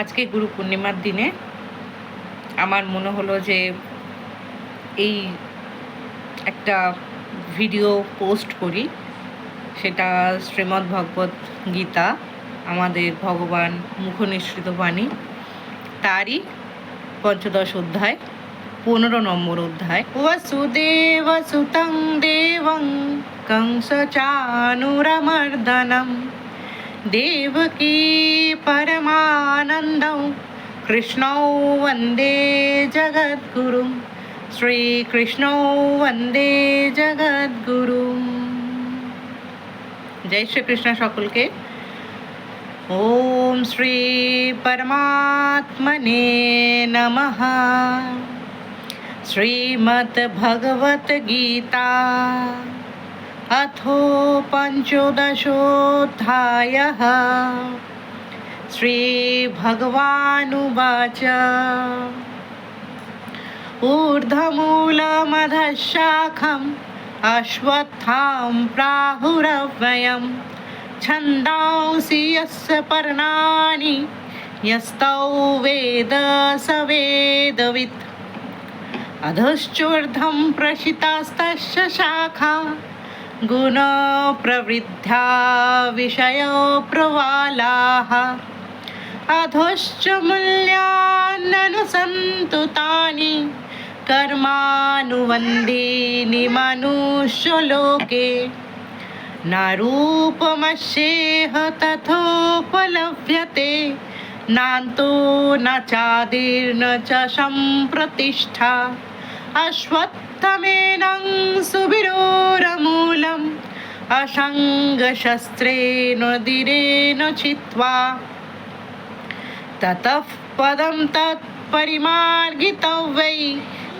আজকে গুরু পূর্ণিমার দিনে আমার মনে হলো যে এই একটা ভিডিও পোস্ট করি। সেটা শ্রীমদ্ ভগবত গীতা, আমাদের ভগবান মুখনিসৃত বাণী, তারই ৫ম অধ্যায় ১৫ নম্বর অধ্যায়। বসুদেব সুতং দেবং কংস চানুরমর্দনম দেবকী পরমানন্দং কৃষ্ণৌ বন্দে জগদ্গুরুম। শ্রীকৃষ্ণৌ বন্দে জগদ্গুরুম। জয় শ্রীকৃষ্ণ সকলকে। ওম শ্রী পরমাত্মনে নমঃ। শ্রীমদ্ ভগবত গীতা अथो पञ्चदशोऽध्यायः। श्रीभगवानुवाच ऊर्ध्वमूलमधः शाखम् अश्वत्थां प्राहुरव्ययं छन्दांसि यस्य पर्णानि यस्तौ वेद स वेदवित् अधश्चोर्ध्वं प्रशितास्तस्य शाखा गुणप्रवृद्ध्या विषयप्रवालाः अधश्च मूल्यान्ननुसन्तु तानि कर्मानुबन्धीनि मनुष्यलोके न रूपमस्येह तथोपलभ्यते नान्तो न चादिर्न च सम्प्रतिष्ठा अश्वत्थमेनं सुविरोरमूलम् असङ्गशस्त्रेण दीरेण छित्त्वा ततः पदं तत्परिमार्गितं वै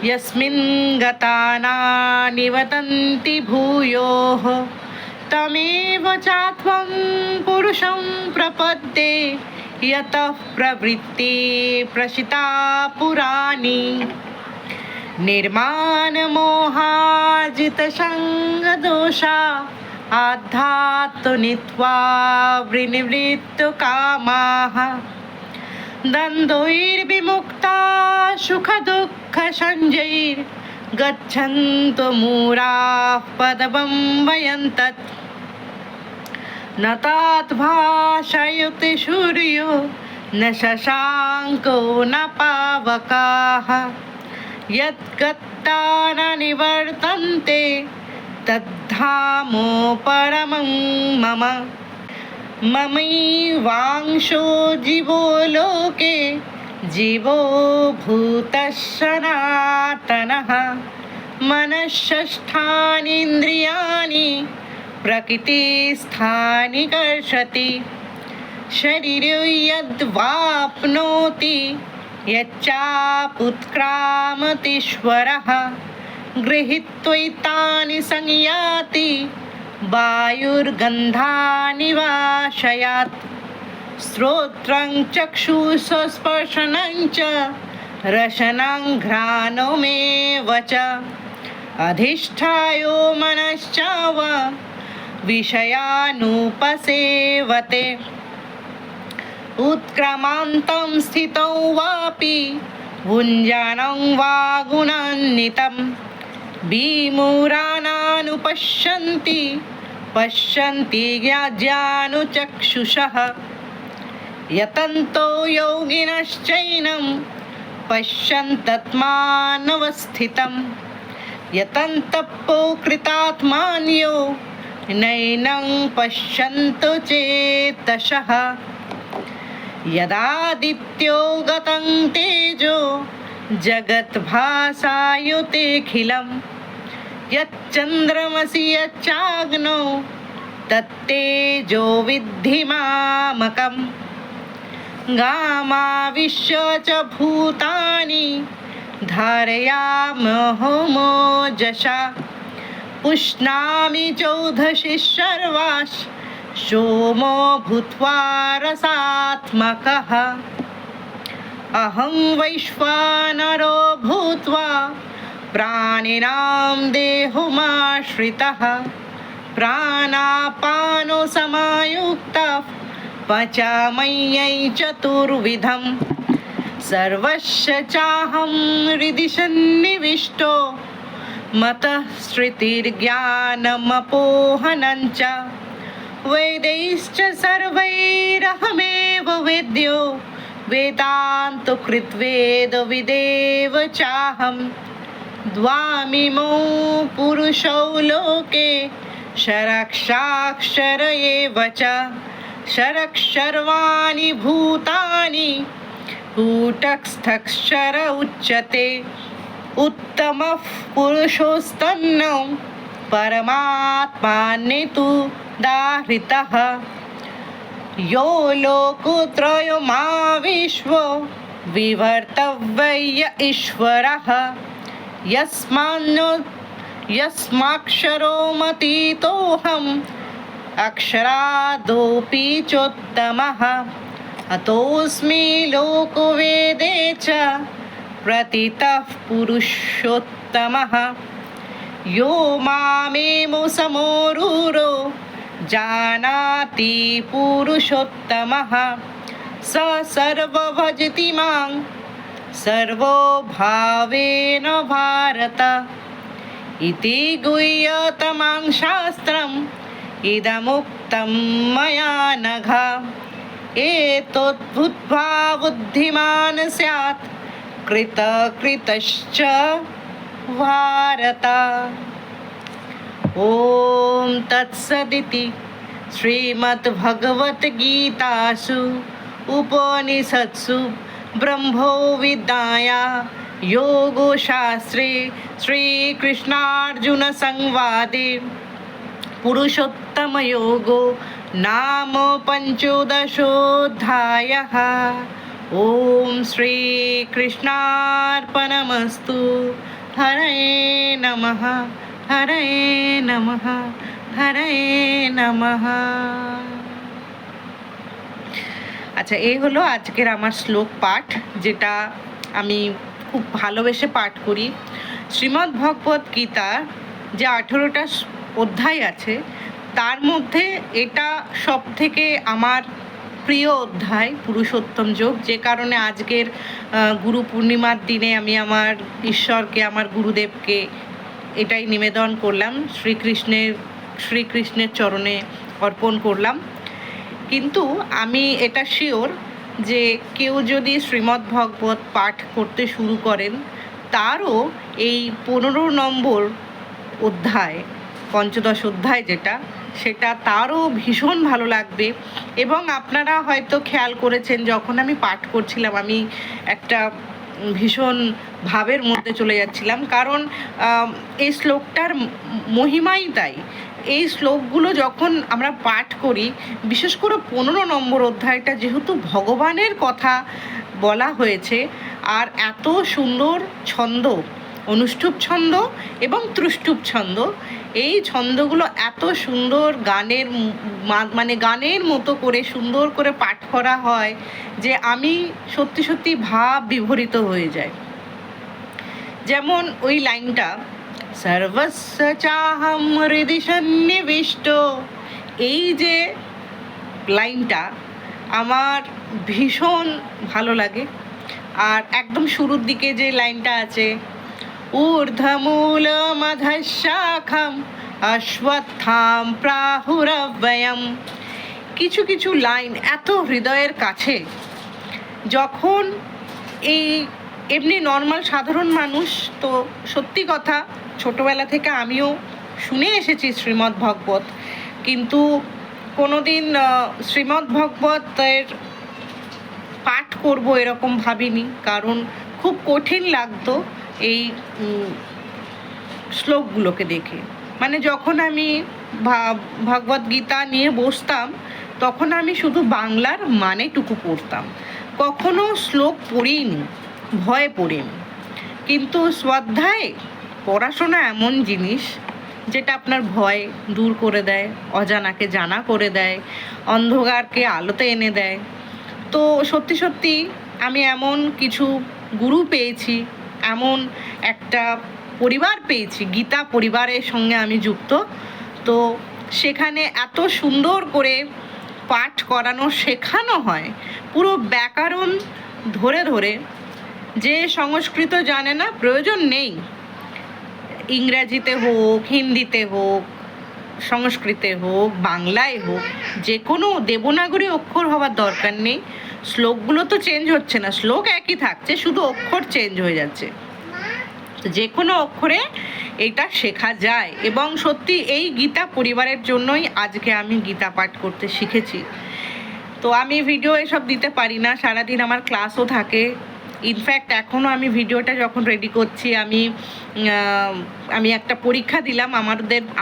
यस्मिन् गता न निवर्तन्ति भूयोः तमेव चात्वं पुरुषं प्रपद्ये यतः प्रवृत्ति प्रसिता पुराणी निर्माणमोहाजितसङ्गदोषा आध्यात्मनित्वा विनिवृत्तकामाः द्वन्द्वैर्विमुक्ता सुखदुःखसञ्जैर्गच्छन्तु मूढाः पदं वयन्तत् न ताद्भाषयति सूर्यो न शशाङ्को न पावकाः यद्गत्ता न निवर्तन्ते तद्धामो परमं मम ममैवांशो जीवो लोके जीवो भूतः सनातनः मनःषष्ठानीन्द्रियाणि प्रकृतिस्थानि कर्षति शरीरे यद्वाप्नोति यच्चापुत्क्रामतीश्वरः गृहीत्वैतानि संयाति वायुर्गन्धानि वाशयात् श्रोत्रं चक्षुस्पर्शनं च रसनं घ्राणमेव च अधिष्ठायो मनश्चाव विषयानुपसेवते उत्क्रामान्तं स्थितं वापि भुञ्जानं वा गुणान्वितं विमूढानानुपश्यन्ति पश्यन्ति ज्ञानुचक्षुषः यतन्तो योगिनश्चैनं पश्यन्तत्मानवस्थितं यतन्तपोकृतात्मान्यो नैनं पश्यन्तो चेतसः यदादित्यो गतं तेजो जगद्भासायुतेऽखिलं यच्चन्द्रमसि यच्चाग्नौ तत्तेजो विद्धि मामकम् गामाविश्य च भूतानि धारयाम्यहमोजसा पुष्णामि चौदशि सर्वास् सोमो भूत्वा रसात्मकः अहं वैश्वानरो भूत्वा प्राणिनां देहमाश्रितः प्राणापानो समायुक्तः पचामय्यै चतुर्विधं सर्वस्य चाहं हृदि सन्निविष्टो मतः श्रुतिर्ज्ञानमपोहनं च वेदैश्च सर्वैरहमेव वेद्यो वेदान्तकृद्वेदविदेव चाहं द्वामिमौ पुरुषौ लोके क्षरक्षाक्षर एव च क्षरक्षर्वाणि भूतानि कूटस्थक्षर उच्यते उत्तमः पुरुषोस्तन्नो परमात्मान्येतु दाहृतः यो लोकोत्रयमाविश्व विवर्तव्य ईश्वरः यस्माक्षरोमतीतोऽहम् अक्षरादोऽपि चोत्तमः अतोऽस्मि लोकवेदे च प्रथितः पुरुषोत्तमः यो मामेमो समोरूरो जानाति पुरुषोत्तमः स सर्वभजति मां सर्वो भावेन भारत इति गुह्यतमं शास्त्रम् इदमुक्तं मया नघ एतद्बुद्ध्वा बुद्धिमान् स्यात् कृतकृतश्च भारत। ॐ तत्सदिति श्रीमद्भगवद्गीतासु उपनिषत्सु ब्रह्मविद्यायां योगशास्त्रे श्रीकृष्णार्जुनसंवादे पुरुषोत्तमयोगो नाम पञ्चदशोऽध्यायः। ॐ श्रीकृष्णार्पणमस्तु। हरये नमः, हरये नमः, हरये नमः। আচ্ছা, এই হলো আজকের আমার শ্লোক পাঠ, যেটা আমি খুব ভালোবেসে পাঠ করি। শ্রীমদ্ ভগবত গীতার যে 18টা অধ্যায় আছে, তার মধ্যে এটা সব থেকে আমার প্রিয় অধ্যায়, পুরুষোত্তম যোগ। যে কারণে আজকের গুরু পূর্ণিমার দিনে আমি আমার ঈশ্বরকে, আমার গুরুদেবকে এটাই নিবেদন করলাম, শ্রীকৃষ্ণের চরণে অর্পণ করলাম। কিন্তু আমি এটা শিওর যে কেউ যদি শ্রীমদ্ ভগবত পাঠ করতে শুরু করেন, তারও এই 15 নম্বর অধ্যায়, পঞ্চদশ অধ্যায় যেটা, সেটা তারও ভীষণ ভালো লাগবে। এবং আপনারা হয়তো খেয়াল করেছেন, যখন আমি পাঠ করছিলাম আমি একটা ভীষণ ভাবের মধ্যে চলে যাচ্ছিলাম, কারণ এই শ্লোকটার মহিমাই তাই। এই শ্লোকগুলো যখন আমরা পাঠ করি, বিশেষ করে 15 নম্বর অধ্যায়টা যেহেতু ভগবানের কথা বলা হয়েছে, আর এত সুন্দর ছন্দ, অনুষ্ঠুপ ছন্দ এবং ত্রুষ্টুপ ছন্দ, এই ছন্দগুলো এত সুন্দর গানের গানের মতো করে সুন্দর করে পাঠ করা হয় যে আমি সত্যি সত্যি ভাব বিভরিত হয়ে যায়। যেমন ওই লাইনটা, সর্বস্ব চাহম হৃদি সন্নিবিষ্ট, এই যে লাইনটা আমার ভীষণ ভালো লাগে। আর একদম শুরুর দিকে যে লাইনটা আছে, ঊর্ধ্বমূলমধঃশাখম অশ্বত্থাম প্রাহুরব্যয়ম, কিছু কিছু লাইন এত হৃদয়ের কাছে। যখন এই এমনি নর্মাল সাধারণ মানুষ, তো সত্যি কথা ছোটোবেলা থেকে আমিও শুনে এসেছি শ্রীমদ্ ভগবত, কিন্তু কোনোদিন শ্রীমদ্ ভগবতের পাঠ করব এরকম ভাবিনি, কারণ খুব কঠিন লাগতো এই শ্লোকগুলোকে দেখে। যখন আমি ভগবদ গীতা নিয়ে বসতাম, তখন আমি শুধু বাংলার মানেটুকু পড়তাম, কখনো শ্লোক পড়িনি, ভয় পড়িনি। কিন্তু শ্রদ্ধায় পড়াশোনা এমন জিনিস যেটা আপনার ভয় দূর করে দেয়, অজানাকে জানা করে দেয়, অন্ধকারকে আলোতে এনে দেয়। তো সত্যি সত্যি আমি এমন কিছু গুরু পেয়েছি, এমন একটা পরিবার পেয়েছি, গীতা পরিবারের সঙ্গে আমি যুক্ত। তো সেখানে এত সুন্দর করে পাঠ করানো শেখানো হয় পুরো ব্যাকরণ ধরে ধরে। যে সংস্কৃত জানে না, প্রয়োজন নেই, ইংরাজিতে হোক, হিন্দিতে হোক, সংস্কৃতে হোক, বাংলায় হোক, যে কোনো দেবনাগরী অক্ষর হওয়ার দরকার নেই। শ্লোকগুলো তো চেঞ্জ হচ্ছে না, শ্লোক একই থাকছে, শুধু অক্ষর চেঞ্জ হয়ে যাচ্ছে। যে কোনো অক্ষরে এটা শেখা যায়। এবং সত্যি এই গীতা পরিবারের জন্যই আজকে আমি গীতা পাঠ করতে শিখেছি। তো আমি ভিডিও এসব দিতে পারি না, সারাদিন আমার ক্লাসও থাকে। ইনফ্যাক্ট এখনও আমি ভিডিওটা যখন রেডি করছি, আমি একটা পরীক্ষা দিলাম।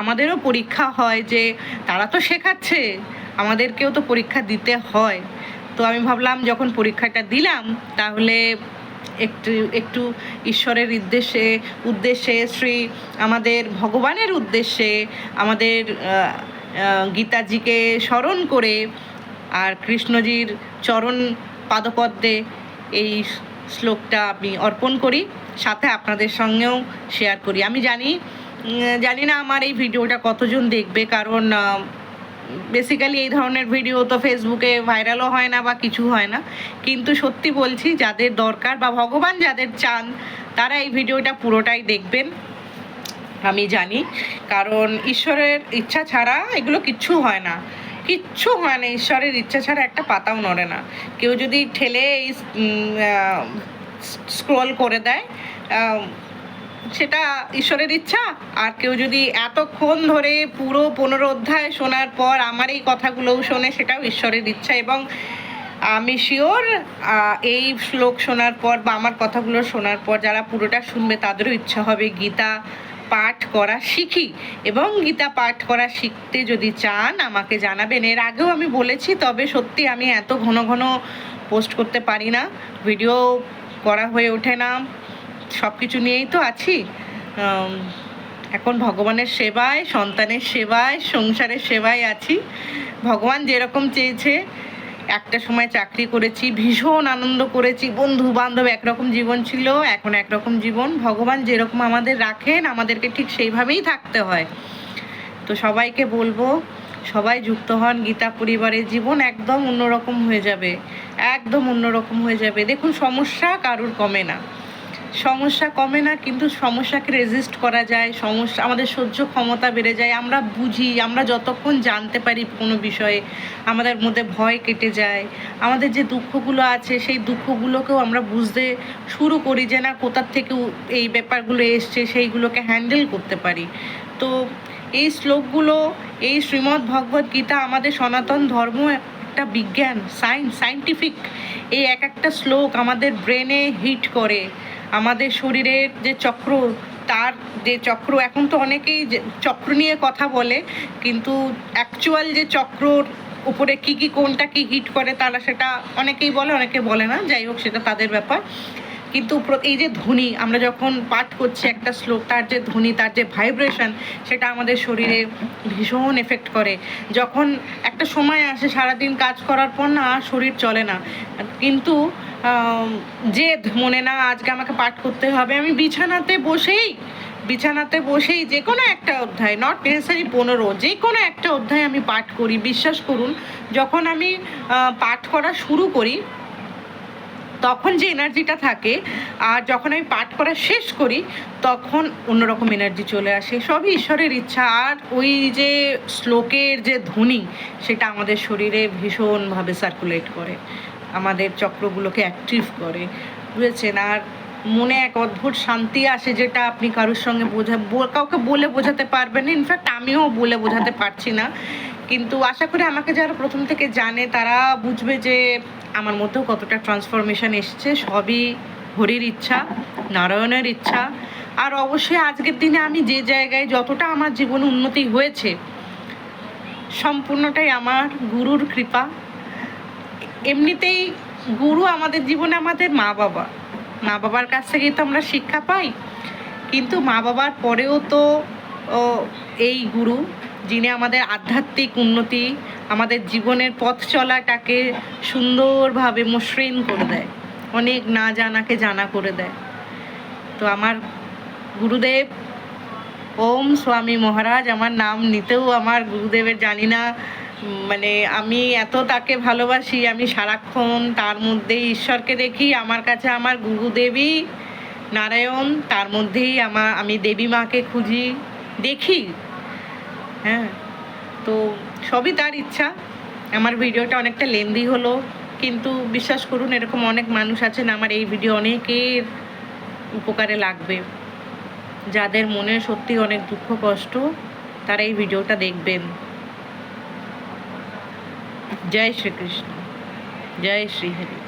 আমাদেরও পরীক্ষা হয়, যে তারা তো শেখাচ্ছে, আমাদেরকেও তো পরীক্ষা দিতে হয়। তো আমি ভাবলাম যখন পরীক্ষাটা দিলাম, তাহলে একটু ঈশ্বরের উদ্দেশ্যে শ্রী আমাদের ভগবানের উদ্দেশ্যে, আমাদের গীতাজিকে স্মরণ করে, আর কৃষ্ণজির চরণ পাদপদ্মে এই শ্লোকটা আমি অর্পণ করি, সাথে আপনাদের সঙ্গেও শেয়ার করি। আমি জানি না আমার এই ভিডিওটা কতজন দেখবে, কারণ বেসিক্যালি এই ধরনের ভিডিও তো ফেসবুকে ভাইরালও হয় না বা কিছু হয় না। কিন্তু সত্যি বলছি, যাদের দরকার বা ভগবান যাদের চান, তারা এই ভিডিওটা পুরোটাই দেখবেন, আমি জানি। কারণ ঈশ্বরের ইচ্ছা ছাড়া এগুলো কিচ্ছু হয় না, ঈশ্বরের ইচ্ছা ছাড়া একটা পাতাও নড়ে না। কেউ যদি ঠেলে স্ক্রল করে দেয়, সেটা ঈশ্বরের ইচ্ছা। আর কেউ যদি এতক্ষণ ধরে পুরো 15 অধ্যায় শোনার পর আমার এই কথাগুলোও শোনে, সেটাও ঈশ্বরের ইচ্ছা। এবং আমি শিওর এই শ্লোক শোনার পর বা আমার কথাগুলো শোনার পর যারা পুরোটা শুনবে, তাদেরও ইচ্ছা হবে গীতা পাঠ করা শিখি। এবং গীতা পাঠ করা শিখতে যদি চান, আমাকে জানাবেন। এর আগেও আমি বলেছি, তবে সত্যি আমি এত ঘন ঘন পোস্ট করতে পারি না, ভিডিও করা হয়ে ওঠে না, সব কিছু নিয়েই তো আছি। এখন ভগবানের সেবায়, সন্তানের সেবায়, সংসারের সেবায় আছি। ভগবান যেরকম চেয়েছে, একটা সময় চাকরি করেছি, ভীষণ আনন্দ করেছি, বন্ধু বান্ধব একরকম জীবন ছিল, এখন একরকম জীবন। ভগবান যেরকম আমাদের রাখেন, আমাদেরকে ঠিক সেইভাবেই থাকতে হয়। তো সবাইকে বলবো, সবাই যুক্ত হন গীতা পরিবারের, জীবন একদম অন্যরকম হয়ে যাবে, একদম অন্যরকম হয়ে যাবে। দেখুন, সমস্যা কারুর কমে না, কিন্তু সমস্যাকে রেজিস্ট করা যায়, আমাদের সহ্য ক্ষমতা বেড়ে যায়। আমরা বুঝি, আমরা যতক্ষণ জানতে পারি কোনো বিষয়ে, আমাদের মধ্যে ভয় কেটে যায়। আমাদের যে দুঃখগুলো আছে, সেই দুঃখগুলোকেও আমরা বুঝতে শুরু করি, যে না, কোথার থেকে এই ব্যাপারগুলো এসছে, সেইগুলোকে হ্যান্ডেল করতে পারি। তো এই শ্লোকগুলো, এই শ্রীমদ্ ভগবদ্ গীতা আমাদের সনাতন ধর্ম একটা বিজ্ঞান, সাইন্টিফিক। এই একটা শ্লোক আমাদের ব্রেনে হিট করে, আমাদের শরীরের যে চক্র, তার যে চক্র, এখন তো অনেকেই চক্র নিয়ে কথা বলে, কিন্তু অ্যাকচুয়াল যে চক্রর উপরে কি কোনটা কি হিট করে, তারা সেটা অনেকেই বলে, অনেকে বলে না, যাই হোক, সেটা তাদের ব্যাপার। কিন্তু এই যে ধ্বনি, আমরা যখন পাঠ করছি একটা শ্লোক, তার যে ধ্বনি, তার যে ভাইব্রেশন, সেটা আমাদের শরীরে ভীষণ এফেক্ট করে। যখন একটা সময় আসে, সারাদিন কাজ করার পর না আর শরীর চলে না, কিন্তু জেদ মনে, না আজকে আমাকে পাঠ করতে হবে। আমি বিছানাতে বসেই যে কোনো একটা অধ্যায়, নট নেসেসারি 15, যে কোনো একটা অধ্যায় আমি পাঠ করি। বিশ্বাস করুন, যখন আমি পাঠ করা শুরু করি, তখন যে এনার্জিটা থাকে, আর যখন আমি পাঠ করা শেষ করি, তখন অন্যরকম এনার্জি চলে আসে। সবই ঈশ্বরের ইচ্ছা। আর ওই যে শ্লোকের যে ধ্বনি, সেটা আমাদের শরীরে ভীষণভাবে সার্কুলেট করে, আমাদের চক্রগুলোকে অ্যাক্টিভ করে, বুঝেছেন? আর মনে এক অদ্ভুত শান্তি আসে, যেটা আপনি কারোর সঙ্গে কাউকে বলে বোঝাতে পারবেন না। ইনফ্যাক্ট আমিও বলে বোঝাতে পারছি না, কিন্তু আশা করি আমাকে যারা প্রথম থেকে জানে, তারা বুঝবে যে আমার মধ্যেও কতটা ট্রান্সফরমেশন এসছে। সবই হরির ইচ্ছা, নারায়ণের ইচ্ছা। আর অবশ্যই আজকের দিনে আমি যে জায়গায়, যতটা আমার জীবনে উন্নতি হয়েছে, সম্পূর্ণটাই আমার গুরুর কৃপা। এমনিতেই গুরু আমাদের জীবনে আমাদের মা বাবার কাছ থেকেই তো আমরা শিক্ষা পাই, কিন্তু মা বাবার পরেও তো এই গুরু, যিনি আমাদের আধ্যাত্মিক উন্নতি, আমাদের জীবনের পথ চলাটাকে সুন্দরভাবে মসৃণ করে দেয়, অনেক না জানাকে জানা করে দেয়। তো আমার গুরুদেব, ওম স্বামী মহারাজ, আমার নাম নিতেও আমার গুরুদেবের জানি না মানে আমি এত তাকে ভালোবাসি, আমি সারাক্ষণ তার মধ্যেই ঈশ্বরকে দেখি। আমার কাছে আমার গুরুদেবী নারায়ণ, তার মধ্যেই আমি দেবী মাকে খুঁজি, দেখি। হ্যাঁ, তো সবই তার ইচ্ছা। আমার ভিডিওটা অনেকটা লেন্দি হলো, কিন্তু বিশ্বাস করুন এরকম অনেক মানুষ আছেন আমার এই ভিডিও অনেকের উপকারে লাগবে। যাদের মনে সত্যি অনেক দুঃখ কষ্ট, তারা এই ভিডিওটা দেখবেন। জয় শ্রীকৃষ্ণ, জয় শ্রীহরি।